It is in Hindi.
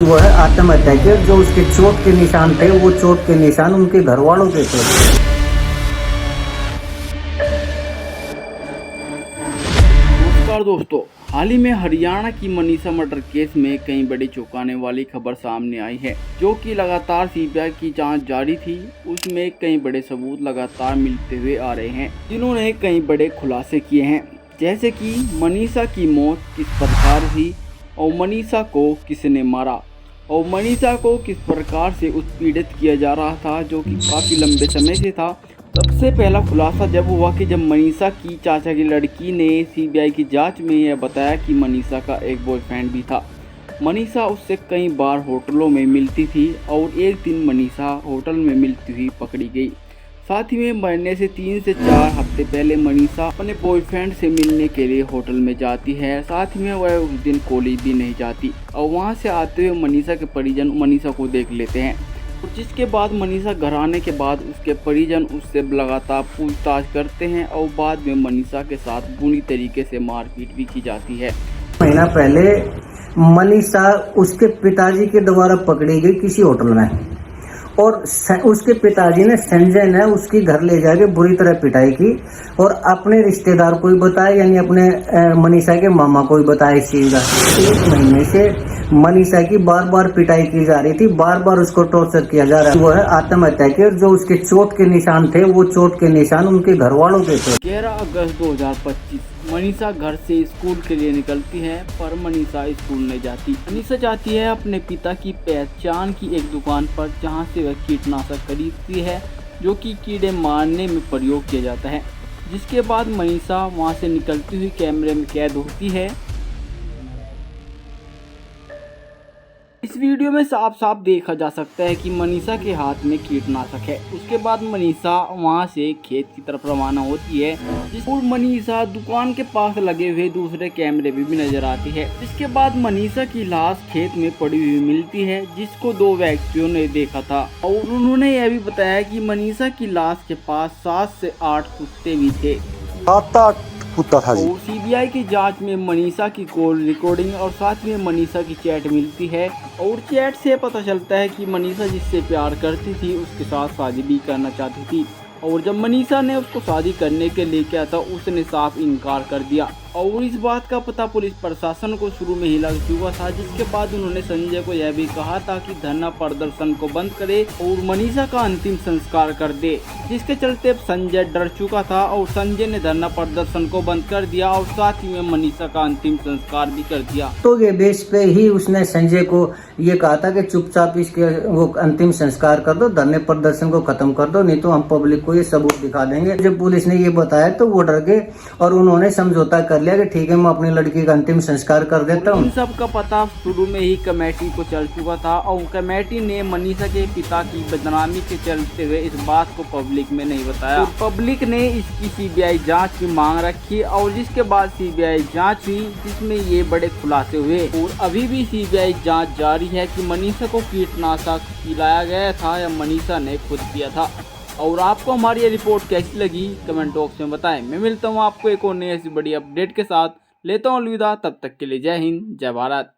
वो है आत्महत्या के। जो उसके चोट के निशान थे वो चोट के निशान उनके घर वालों के थे। नमस्कार दोस्तों, हाल ही में हरियाणा की मनीषा मर्डर केस में कई बड़ी चौंकाने वाली खबर सामने आई है, जो कि लगातार सीबीआई की जांच जारी थी। उसमें कई बड़े सबूत लगातार मिलते हुए आ रहे हैं, जिन्होंने कई बड़े खुलासे किए हैं, जैसे कि मनीषा की मौत किस प्रकार हुई और मनीषा को किसने मारा और मनीषा को किस प्रकार से उत्पीड़ित किया जा रहा था, जो कि काफ़ी लंबे समय से था। सबसे पहला खुलासा जब हुआ कि जब मनीषा की चाचा की लड़की ने सीबीआई की जांच में यह बताया कि मनीषा का एक बॉयफ्रेंड भी था। मनीषा उससे कई बार होटलों में मिलती थी और एक दिन मनीषा होटल में मिलती हुई पकड़ी गई। साथ ही में मरने से 3 से 4 हफ्ते पहले मनीषा अपने बॉयफ्रेंड से मिलने के लिए होटल में जाती है। साथ ही में वह उस दिन कॉलेज भी नहीं जाती और वहां से आते हुए मनीषा के परिजन मनीषा को देख लेते हैं, जिसके बाद मनीषा घर आने के बाद उसके परिजन उससे लगातार पूछताछ करते हैं और बाद में मनीषा के साथ बुरी तरीके से मारपीट भी की जाती है। महीना पहले मनीषा उसके पिताजी के द्वारा पकड़ी गई किसी होटल में, और उसके पिताजी ने संजय ने उसकी घर ले जाके बुरी तरह पिटाई की और अपने रिश्तेदार को ही बताया, यानी अपने मनीषा के मामा को ही बताया इस चीज का। 1 महीने से मनीषा की बार बार पिटाई की जा रही थी, बार बार उसको टॉर्चर किया जा रहा है। वो है आत्महत्या के। जो उसके चोट के निशान थे वो चोट के निशान उनके घर वालों के थे। 11 अगस्त 2025 मनीषा घर से स्कूल के लिए निकलती है, पर मनीषा स्कूल नहीं जाती। मनीषा जाती है अपने पिता की पहचान की एक दुकान पर, जहां से वह कीटनाशक खरीदती है, जो कि कीड़े मारने में प्रयोग किया जाता है। जिसके बाद मनीषा वहां से निकलती हुई कैमरे में कैद होती है। इस वीडियो में साफ साफ देखा जा सकता है कि मनीषा के हाथ में कीटनाशक है। उसके बाद मनीषा वहां से खेत की तरफ रवाना होती है, और मनीषा दुकान के पास लगे हुए दूसरे कैमरे में भी नजर आती है। इसके बाद मनीषा की लाश खेत में पड़ी हुई मिलती है, जिसको 2 व्यक्तियों ने देखा था और उन्होंने यह भी बताया कि मनीषा की लाश के पास 7 से 8 कुत्ते भी थे। 7-8 कुत्ता था जी। और सीबीआई की जांच में मनीषा की कॉल रिकॉर्डिंग और साथ में मनीषा की चैट मिलती है, और चैट से पता चलता है कि मनीषा जिससे प्यार करती थी उसके साथ शादी भी करना चाहती थी, और जब मनीषा ने उसको शादी करने के लिए किया था उसने साफ इनकार कर दिया। और इस बात का पता पुलिस प्रशासन को शुरू में ही लग चुका था, जिसके बाद उन्होंने संजय को यह भी कहा था कि धरना प्रदर्शन को बंद करे और मनीषा का अंतिम संस्कार कर दे, जिसके चलते संजय डर चुका था और संजय ने धरना प्रदर्शन को बंद कर दिया और साथ ही में मनीषा का अंतिम संस्कार भी कर दिया। तो ये बेस पे ही उसने संजय को ये कहा था कि चुपचाप इसके वो अंतिम संस्कार कर दो, धरने प्रदर्शन को खत्म कर दो, नहीं तो हम पब्लिक को ये सबूत दिखा देंगे। जब पुलिस ने ये बताया तो वो डर गए और उन्होंने समझौता कर लिया कि ठीक है मैं अपनी लड़की का अंतिम संस्कार कर देता हूँ। इन सब का पता शुरू में ही कमेटी को चल चुका था और कमेटी ने मनीषा के पिता की बदनामी के चलते हुए इस बात को पब्लिक में नहीं बताया। तो पब्लिक ने इसकी सीबीआई जांच की मांग रखी और जिसके बाद सीबीआई जांच हुई, जिसमें ये बड़े खुलासे हुए। और अभी भी सीबीआई जांच जारी है कि मनीषा को कीटनाशक पिलाया गया था या मनीषा ने खुद पिया था। और आपको हमारी ये रिपोर्ट कैसी लगी कमेंट बॉक्स में बताएं। मैं मिलता हूँ आपको एक और नई ऐसी बड़ी अपडेट के साथ। लेता हूँ अलविदा, तब तक के लिए जय हिंद, जय भारत।